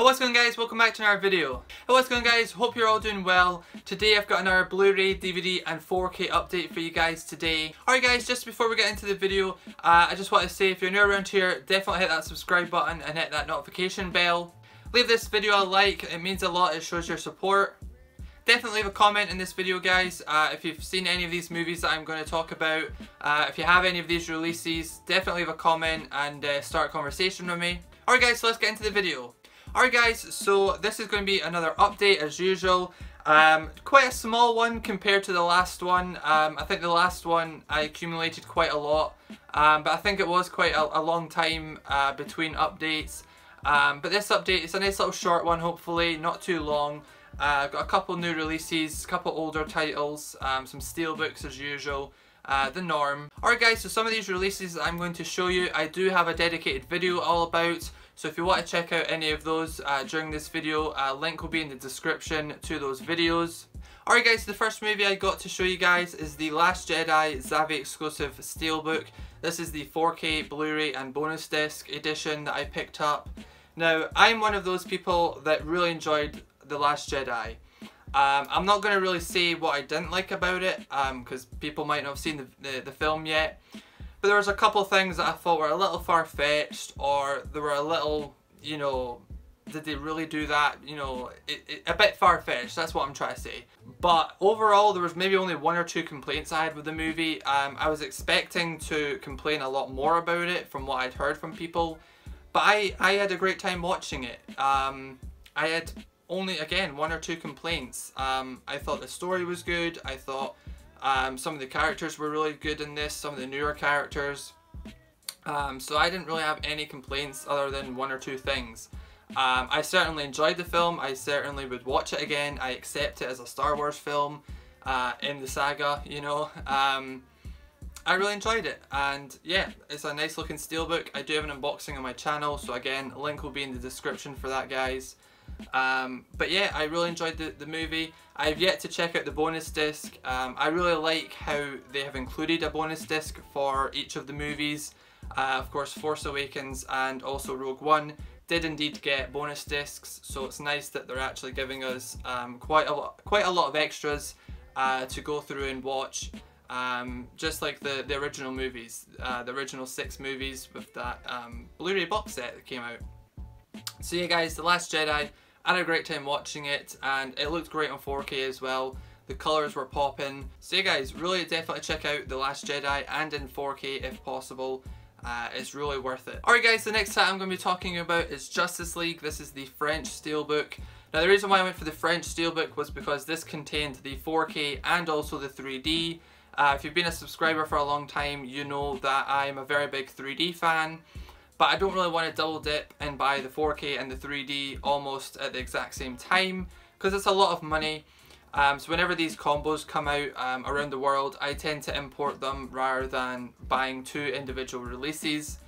Hey, what's going on, guys? Welcome back to another video. Hey, what's going on, guys? Hope you're all doing well. Today I've got another Blu-ray, DVD and 4K update for you guys today. Alright guys, just before we get into the video, I just want to say if you're new around here, definitely hit that subscribe button and hit that notification bell. Leave this video a like, it means a lot, it shows your support. Definitely leave a comment in this video, guys, if you've seen any of these movies that I'm going to talk about. If you have any of these releases, definitely leave a comment and start a conversation with me. Alright guys, so let's get into the video. Alright guys, so this is going to be another update as usual. Quite a small one compared to the last one. I think the last one I accumulated quite a lot, but I think it was quite a long time between updates. But this update is a nice little short one, hopefully, not too long. Got a couple new releases, a couple older titles, some steelbooks as usual. The norm. Alright guys, so some of these releases that I'm going to show you, I do have a dedicated video all about. So if you want to check out any of those during this video, link will be in the description to those videos. Alright guys, the first movie I got to show you guys is the Last Jedi Zavvi exclusive Steelbook. This is the 4K Blu-ray and bonus disc edition that I picked up. Now, I'm one of those people that really enjoyed The Last Jedi. I'm not going to really say what I didn't like about it, because people might not have seen the film yet. But there was a couple things that I thought were a little far-fetched, or they were a little, you know, did they really do that? You know, a bit far-fetched, that's what I'm trying to say. But overall, there was maybe only one or two complaints I had with the movie. I was expecting to complain a lot more about it from what I'd heard from people. But I had a great time watching it. I had only, again, one or two complaints. I thought the story was good. I thought some of the characters were really good in this, some of the newer characters. So I didn't really have any complaints other than one or two things. I certainly enjoyed the film. I certainly would watch it again. I accept it as a Star Wars film in the saga, you know. I really enjoyed it, and yeah, it's a nice looking steelbook. I do have an unboxing on my channel, so again, link will be in the description for that, guys. But yeah, I really enjoyed the movie. I've yet to check out the bonus disc. I really like how they have included a bonus disc for each of the movies. Of course, Force Awakens and also Rogue One did indeed get bonus discs, so it's nice that they're actually giving us quite a lot of extras to go through and watch. Just like the original movies, the original 6 movies with that Blu-ray box set that came out. So yeah guys, The Last Jedi, I had a great time watching it, and it looked great on 4K as well. The colours were popping. So yeah guys, really definitely check out The Last Jedi and in 4K if possible. It's really worth it. Alright guys, the next title I'm going to be talking about is Justice League. This is the French Steelbook. Now the reason why I went for the French Steelbook was because this contained the 4K and also the 3D. If you've been a subscriber for a long time, you know that I'm a very big 3D fan. But I don't really want to double dip and buy the 4K and the 3D almost at the exact same time, because it's a lot of money. So whenever these combos come out around the world, I tend to import them rather than buying 2 individual releases.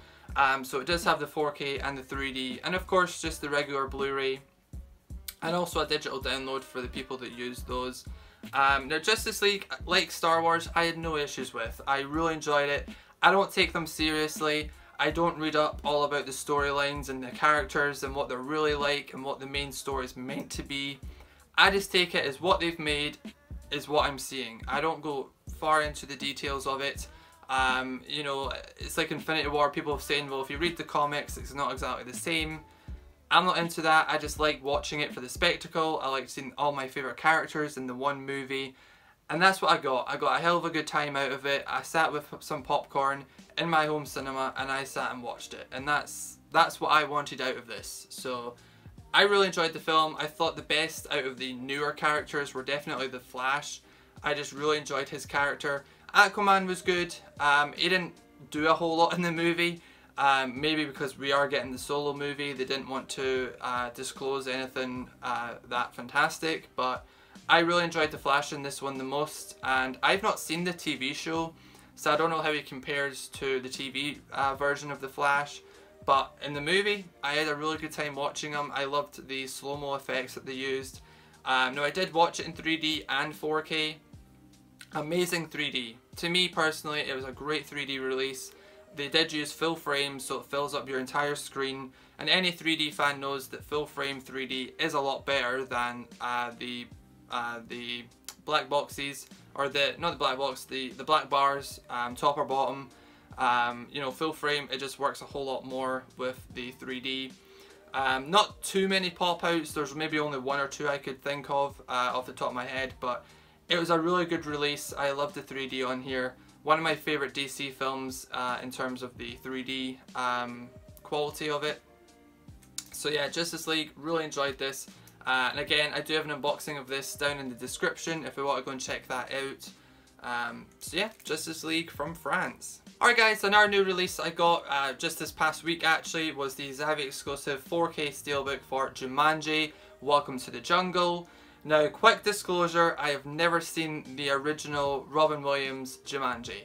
So it does have the 4K and the 3D, and of course just the regular Blu-ray, and also a digital download for the people that use those. Now Justice League, like Star Wars, I had no issues with. I really enjoyed it. I don't take them seriously. I don't read up all about the storylines and the characters and what they're really like and what the main story is meant to be. I just take it as what they've made is what I'm seeing. I don't go far into the details of it. You know, it's like Infinity War, people have saying, well, if you read the comics, it's not exactly the same. I'm not into that. I just like watching it for the spectacle. I like seeing all my favourite characters in the one movie. And that's what I got. I got a hell of a good time out of it. I sat with some popcorn in my home cinema and I sat and watched it. And that's what I wanted out of this. So I really enjoyed the film. I thought the best out of the newer characters were definitely the Flash. I just really enjoyed his character. Aquaman was good. He didn't do a whole lot in the movie. Maybe because we are getting the solo movie, they didn't want to disclose anything that fantastic, but I really enjoyed the Flash in this one the most, and I've not seen the TV show, so I don't know how he compares to the TV version of the Flash, but in the movie I had a really good time watching him. I loved the slow-mo effects that they used. Now I did watch it in 3D and 4K. Amazing 3D. To me personally, it was a great 3D release. they did use full frame, so it fills up your entire screen, and any 3D fan knows that full frame 3D is a lot better than the black boxes, or not the black box, the black bars, top or bottom. You know, full frame, it just works a whole lot more with the 3D. Not too many pop outs, there's maybe only one or two I could think of off the top of my head, but it was a really good release. I love the 3D on here. One of my favourite DC films in terms of the 3D quality of it. So yeah, Justice League, really enjoyed this. And again, I do have an unboxing of this down in the description if you want to go and check that out. So yeah, Justice League from France. Alright guys, another new release I got just this past week actually was the Zavvi exclusive 4K Steelbook for Jumanji, Welcome to the Jungle. Now, quick disclosure, I have never seen the original Robin Williams Jumanji.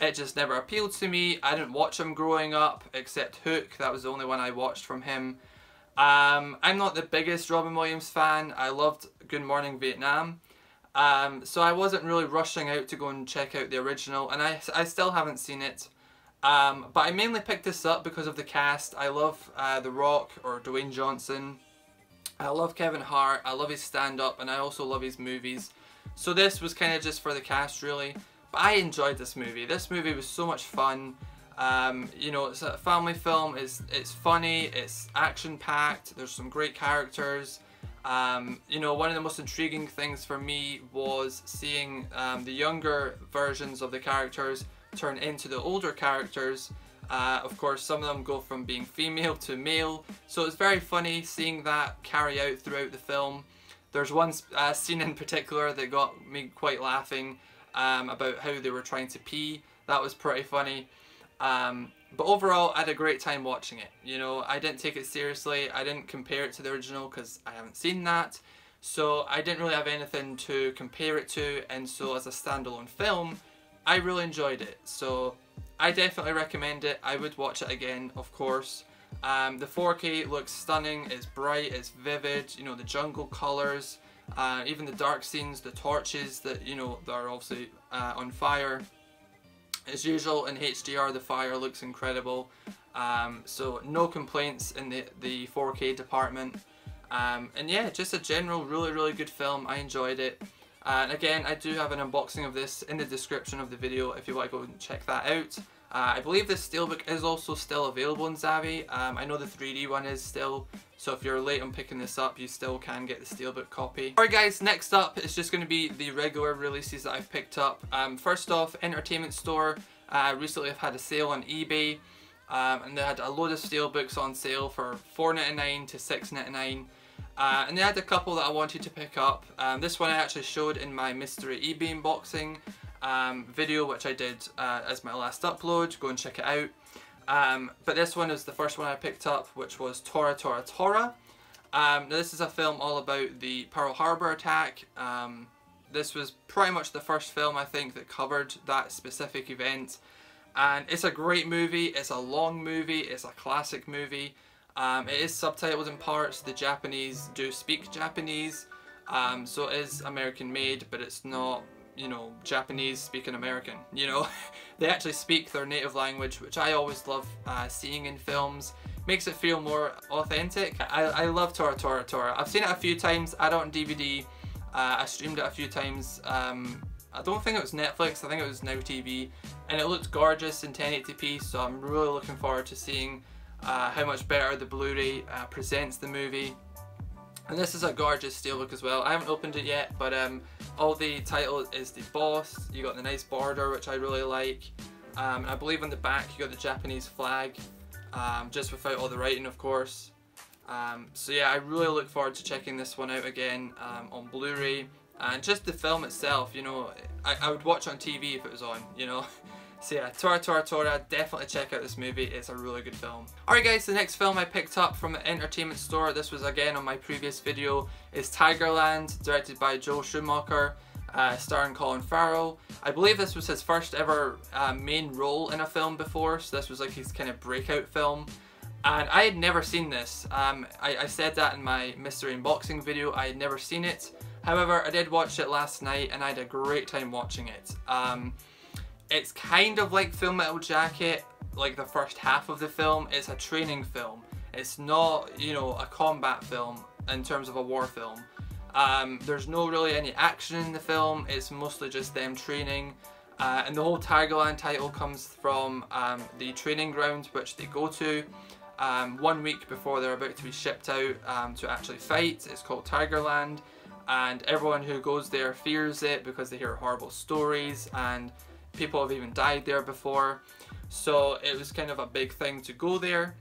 It just never appealed to me. I didn't watch him growing up, except Hook, that was the only one I watched from him. I'm not the biggest Robin Williams fan. I loved Good Morning Vietnam. So I wasn't really rushing out to go and check out the original, and I still haven't seen it. But I mainly picked this up because of the cast. I love The Rock, or Dwayne Johnson. I love Kevin Hart, I love his stand-up, and I also love his movies. So this was kind of just for the cast really. But I enjoyed this movie. This movie was so much fun. You know, it's a family film, it's funny, it's action-packed, there's some great characters. You know, one of the most intriguing things for me was seeing the younger versions of the characters turn into the older characters. Of course, some of them go from being female to male, so it's very funny seeing that carry out throughout the film. There's one scene in particular that got me quite laughing about how they were trying to pee. That was pretty funny. But overall, I had a great time watching it. You know, I didn't take it seriously. I didn't compare it to the original because I haven't seen that. So I didn't really have anything to compare it to, and so as a standalone film, I really enjoyed it. So I definitely recommend it. I would watch it again, of course. The 4K looks stunning, it's bright, it's vivid, you know, the jungle colours, even the dark scenes, the torches that, you know, that are obviously on fire. As usual in HDR, the fire looks incredible. So no complaints in the 4K department. And yeah, just a general really good film. I enjoyed it. And again, I do have an unboxing of this in the description of the video if you want to go and check that out. I believe this Steelbook is also still available in Zavvi. I know the 3D one is still, so if you're late on picking this up, you still can get the Steelbook copy. Alright guys, next up is just going to be the regular releases that I've picked up. First off, Entertainment Store. Recently I've had a sale on eBay, and they had a load of Steelbooks on sale for $4.99 to $6.99. And they had a couple that I wanted to pick up. This one I actually showed in my mystery eBay unboxing video, which I did as my last upload. Go and check it out. But this one is the first one I picked up, which was Tora Tora Tora. Now this is a film all about the Pearl Harbor attack. This was pretty much the first film I think that covered that specific event. And it's a great movie, it's a long movie, it's a classic movie. It is subtitled in parts. The Japanese do speak Japanese, so it is American made, but it's not, you know, Japanese speaking American, you know. They actually speak their native language, which I always love seeing in films. Makes it feel more authentic. I love Tora Tora Tora. I've seen it a few times, I had it on DVD, I streamed it a few times. I don't think it was Netflix, I think it was Now TV, and it looked gorgeous in 1080p, so I'm really looking forward to seeing how much better the Blu-ray presents the movie. And this is a gorgeous Steelbook as well. I haven't opened it yet, but all the title is the boss. You got the nice border, which I really like. And I believe on the back you got the Japanese flag, just without all the writing, of course. So yeah, I really look forward to checking this one out again on Blu-ray. And just the film itself, you know, I would watch on TV if it was on, you know. So yeah, Tora Tora Tora, definitely check out this movie, it's a really good film. Alright guys, the next film I picked up from the Entertainment Store, this was again on my previous video, is Tigerland, directed by Joel Schumacher, starring Colin Farrell. I believe this was his first ever main role in a film before, so this was like his kind of breakout film. And I had never seen this. I said that in my mystery unboxing video, I had never seen it. However, I did watch it last night and I had a great time watching it. It's kind of like Full Metal Jacket, like the first half of the film, it's a training film. It's not, you know, a combat film in terms of a war film. There's no really any action in the film. It's mostly just them training. And the whole Tigerland title comes from the training ground which they go to 1 week before they're about to be shipped out to actually fight. It's called Tigerland, and everyone who goes there fears it because they hear horrible stories, and people have even died there before. So it was kind of a big thing to go there.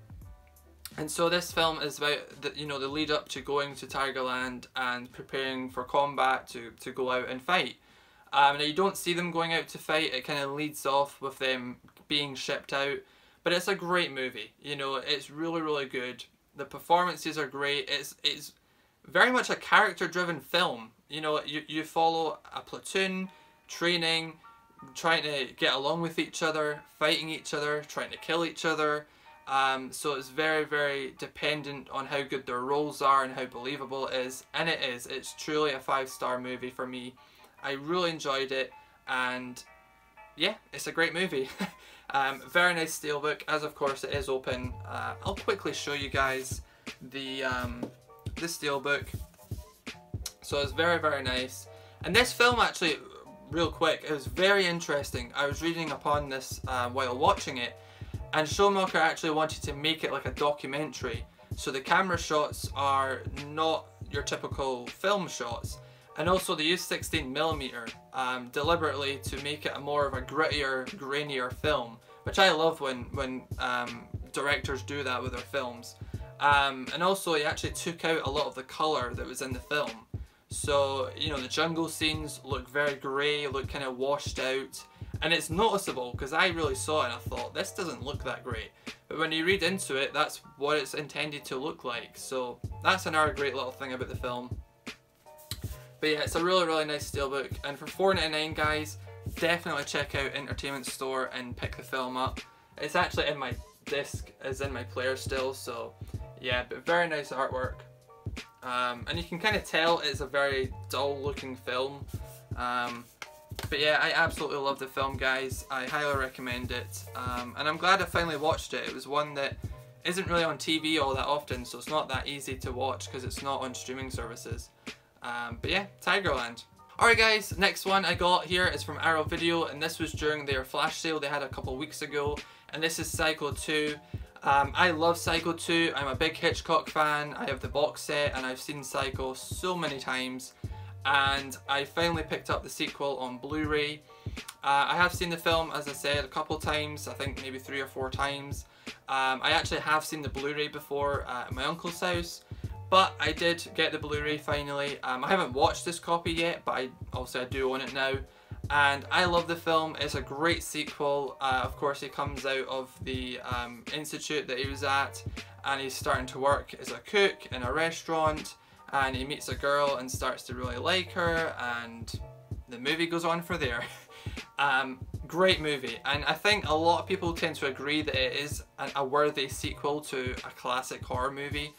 And so this film is about the, you know, the lead up to going to Tigerland and preparing for combat to go out and fight. Now you don't see them going out to fight. It kind of leads off with them being shipped out. But it's a great movie. You know, it's really, really good. The performances are great. It's very much a character-driven film. You know, you follow a platoon, training, trying to get along with each other, fighting each other, trying to kill each other. So it's very, very dependent on how good their roles are and how believable it is. And it is. It's truly a 5-star movie for me. I really enjoyed it, and yeah, it's a great movie. Very nice steelbook, as of course it is open. I'll quickly show you guys the steelbook. So it's very, very nice. And this film actually, real quick, it was very interesting. I was reading upon this while watching it, and Schumacher actually wanted to make it like a documentary. So the camera shots are not your typical film shots. And also they use 16mm deliberately to make it a more of a grittier, grainier film, which I love when directors do that with their films. And also he actually took out a lot of the colour that was in the film. So, you know, the jungle scenes look very grey, look kind of washed out. And it's noticeable because I really saw it and I thought, this doesn't look that great. But when you read into it, that's what it's intended to look like. So that's another great little thing about the film. But yeah, it's a really, really nice steelbook, and for $4.99 guys, definitely check out Entertainment Store and pick the film up. It's actually in my disc, as in my player still, so yeah, but very nice artwork. And you can kind of tell it's a very dull looking film. But yeah, I absolutely love the film guys, I highly recommend it, and I'm glad I finally watched it. It was one that isn't really on TV all that often, so it's not that easy to watch because it's not on streaming services. But yeah, Tigerland. Alright guys, next one I got here is from Arrow Video, and this was during their flash sale they had a couple weeks ago, and this is Psycho 2. I love Psycho 2, I'm a big Hitchcock fan, I have the box set and I've seen Psycho so many times, and I finally picked up the sequel on Blu-ray. I have seen the film, as I said, a couple times, I think maybe 3 or 4 times. I actually have seen the Blu-ray before at my uncle's house. But I did get the Blu-ray finally. I haven't watched this copy yet, but obviously I do own it now. And I love the film. It's a great sequel. Of course, he comes out of the institute that he was at, and he's starting to work as a cook in a restaurant, and he meets a girl and starts to really like her, and the movie goes on from there. Great movie, and I think a lot of people tend to agree that it is a worthy sequel to a classic horror movie.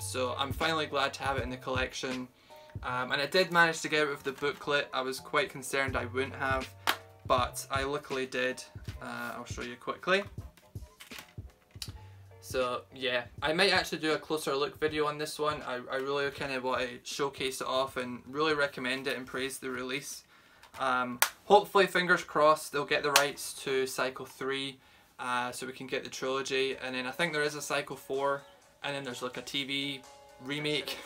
So I'm finally glad to have it in the collection, and I did manage to get it with the booklet. I was quite concerned I wouldn't have, but I luckily did. I'll show you quickly. So yeah, I might actually do a closer look video on this one. I really kind of want to showcase it off and really recommend it and praise the release. Hopefully, fingers crossed, they'll get the rights to Psycho 3, so we can get the trilogy, and then I think there is a Psycho 4. And then there's like a TV remake.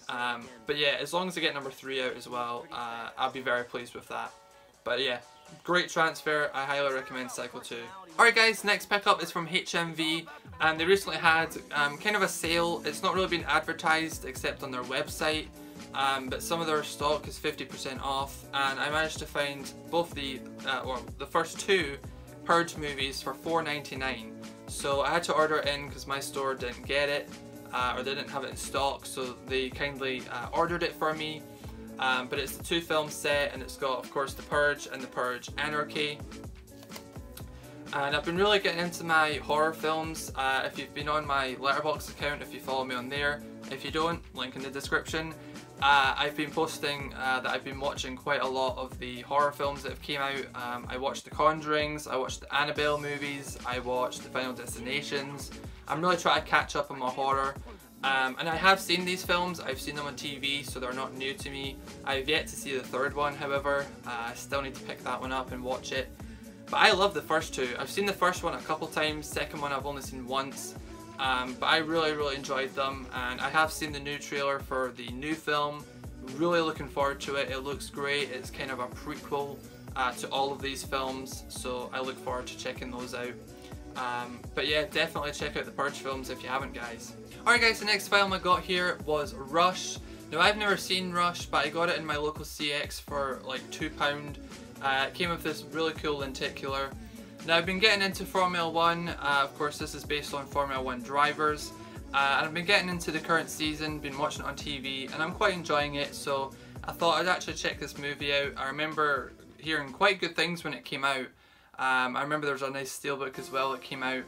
But yeah, as long as they get number 3 out as well, I'll be very pleased with that. But yeah, great transfer. I highly recommend Psycho 2. Alright guys, next pickup is from HMV, and they recently had kind of a sale. It's not really been advertised except on their website, but some of their stock is 50% off, and I managed to find both the first 2 Purge movies for $4.99. So I had to order it in because my store didn't get it, or they didn't have it in stock, so they kindly ordered it for me. But it's the 2 film set, and it's got, of course, The Purge and The Purge Anarchy. And I've been really getting into my horror films. If you've been on my Letterboxd account, if you follow me on there, If you don't, link in the description. I've been posting that I've been watching quite a lot of the horror films that have came out. I watched The Conjurings, I watched the Annabelle movies, I watched the Final Destinations. I'm really trying to catch up on my horror. And I have seen these films, I've seen them on TV, so they're not new to me. I've yet to see the third one, however. I still need to pick that one up and watch it. But I love the first two. I've seen the first one a couple times, second one I've only seen once. But I really enjoyed them, and I have seen the new trailer for the new film. Really looking forward to it. It looks great. It's kind of a prequel to all of these films, so I look forward to checking those out. But yeah, definitely check out the Purge films if you haven't, guys. Alright guys, the next film I got here was Rush. Now I've never seen Rush, but I got it in my local CX for like £2. It came with this really cool lenticular. Now I've been getting into Formula 1, of course this is based on Formula 1 drivers, and I've been getting into the current season, been watching it on TV, and I'm quite enjoying it, so I thought I'd actually check this movie out. I remember hearing quite good things when it came out. I remember there was a nice Steelbook as well that came out,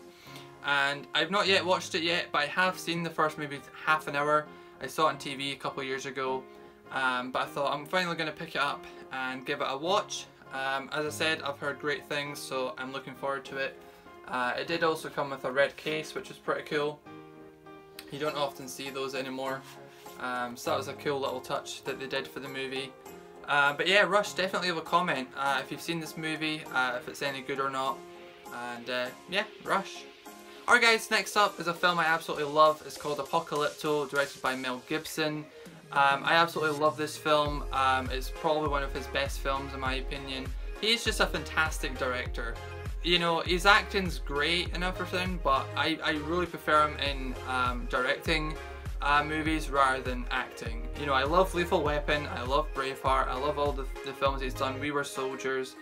and I've not yet watched it yet, but I have seen the first maybe half an hour. I saw it on TV a couple of years ago, but I thought I'm finally going to pick it up and give it a watch. As I said, I've heard great things, so I'm looking forward to it. It did also come with a red case, which was pretty cool. You don't often see those anymore, so that was a cool little touch that they did for the movie. But yeah, Rush, definitely have a comment if you've seen this movie, if it's any good or not. And yeah, Rush. Alright guys, next up is a film I absolutely love. It's called Apocalypto, directed by Mel Gibson. I absolutely love this film. It's probably one of his best films in my opinion. He's just a fantastic director. You know, his acting's great and everything, but I really prefer him in directing movies rather than acting. You know, I love Lethal Weapon, I love Braveheart, I love all the films he's done, We Were Soldiers,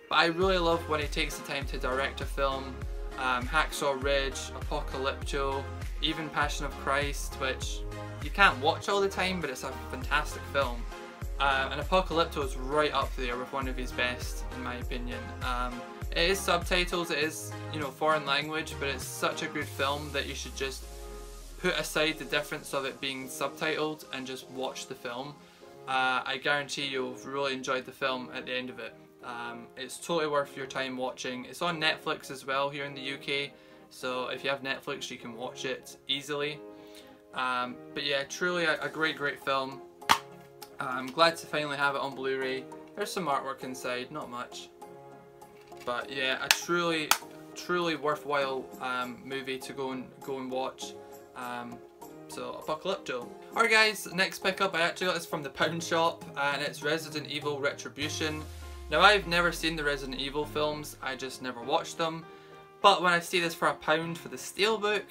but I really love when he takes the time to direct a film. Hacksaw Ridge, Apocalypto, even Passion of Christ, which you can't watch all the time, but it's a fantastic film. And Apocalypto is right up there with one of his best, in my opinion. It is subtitles, it is, you know, foreign language, but it's such a good film that you should just put aside the difference of it being subtitled and just watch the film. I guarantee you'll really enjoy the film at the end of it. It's totally worth your time watching. It's on Netflix as well here in the UK, so if you have Netflix you can watch it easily. But yeah, truly a great film. I'm glad to finally have it on Blu-ray. There's some artwork inside, not much. But yeah, a truly worthwhile movie to go and watch. So Apocalypto. Alright guys, next pickup, I actually got this from the Pound Shop, and it's Resident Evil Retribution. Now I've never seen the Resident Evil films, I just never watched them. But when I see this for £1 for the Steelbook,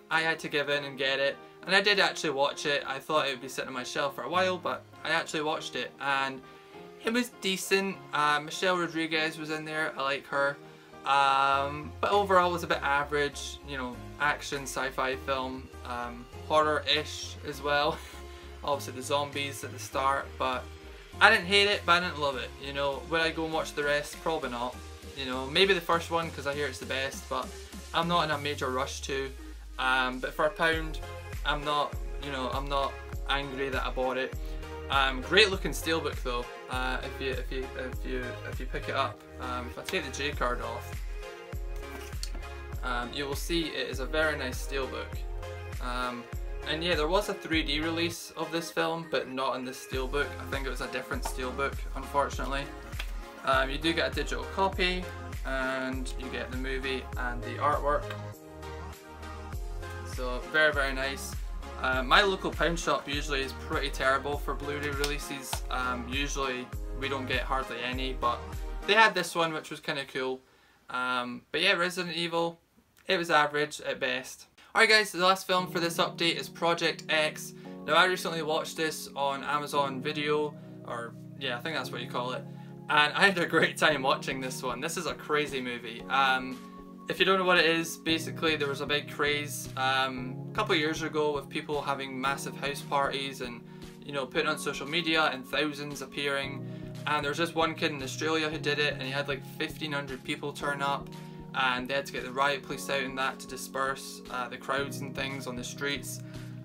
I had to give in and get it. And I did actually watch it. I thought it would be sitting on my shelf for a while, but I actually watched it and it was decent. Michelle Rodriguez was in there, I like her. But overall it was a bit average, you know, action, sci-fi film, horror-ish as well. Obviously the zombies at the start, but I didn't hate it, but I didn't love it. You know, would I go and watch the rest? Probably not. You know, maybe the first one because I hear it's the best, but I'm not in a major rush to. But for £1, I'm not, you know, I'm not angry that I bought it. Great looking Steelbook though. If you pick it up, if I take the J card off, you will see it is a very nice Steelbook. And yeah, there was a 3D release of this film, but not in this Steelbook. I think it was a different Steelbook, unfortunately. You do get a digital copy, and you get the movie and the artwork. So very nice. My local Pound Shop usually is pretty terrible for Blu-ray releases. Usually we don't get hardly any, but they had this one which was kind of cool. But yeah, Resident Evil, it was average at best. Alright guys, the last film for this update is Project X. Now I recently watched this on Amazon Video, or yeah, I think that's what you call it. And I had a great time watching this one. This is a crazy movie. If you don't know what it is, basically there was a big craze a couple of years ago with people having massive house parties and, you know, putting on social media and thousands appearing. And there was just one kid in Australia who did it, and he had like 1,500 people turn up, and they had to get the riot police out and that to disperse the crowds and things on the streets.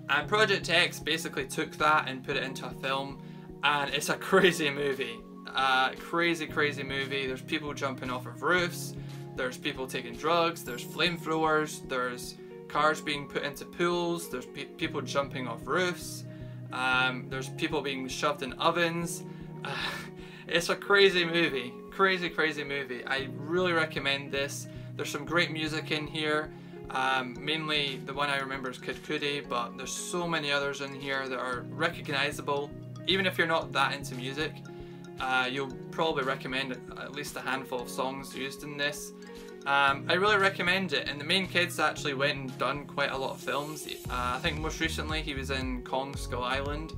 And Project X basically took that and put it into a film, and it's a crazy movie. Crazy movie. There's people jumping off of roofs, there's people taking drugs, there's flamethrowers, there's cars being put into pools, there's people jumping off roofs, there's people being shoved in ovens. It's a crazy movie. Crazy movie. I really recommend this. There's some great music in here. Mainly the one I remember is Kid Cudi, but there's so many others in here that are recognizable. Even if you're not that into music, you'll probably recommend at least a handful of songs used in this. I really recommend it, and the main kid's actually went and done quite a lot of films. I think most recently he was in Kong Skull Island,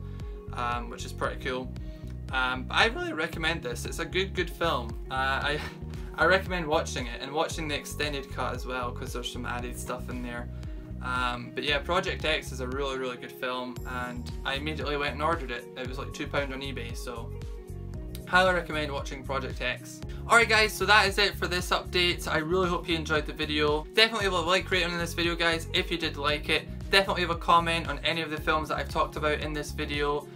which is pretty cool. But I really recommend this. It's a good film. I recommend watching it, and watching the extended cut as well, because there's some added stuff in there. But yeah, Project X is a really good film, and I immediately went and ordered it. It was like £2 on eBay, so highly recommend watching Project X. Alright guys, so that is it for this update. I really hope you enjoyed the video. Definitely leave a like rating on this video, guys, if you did like it. Definitely leave a comment on any of the films that I've talked about in this video.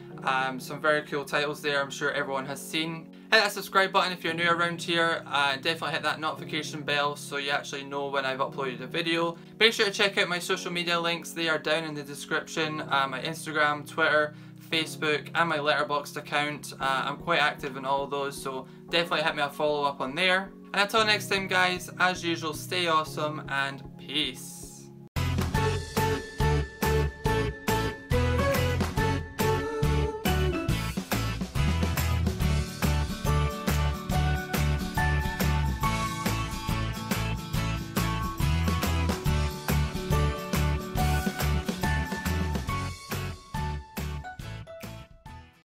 Some very cool titles there, I'm sure everyone has seen. Hit that subscribe button if you're new around here, and definitely hit that notification bell so you actually know when I've uploaded a video. Make sure to check out my social media links. They are down in the description. My Instagram, Twitter, Facebook, and my Letterboxd account. I'm quite active in all of those, so definitely hit me a follow up on there. And until next time guys, as usual, stay awesome and peace.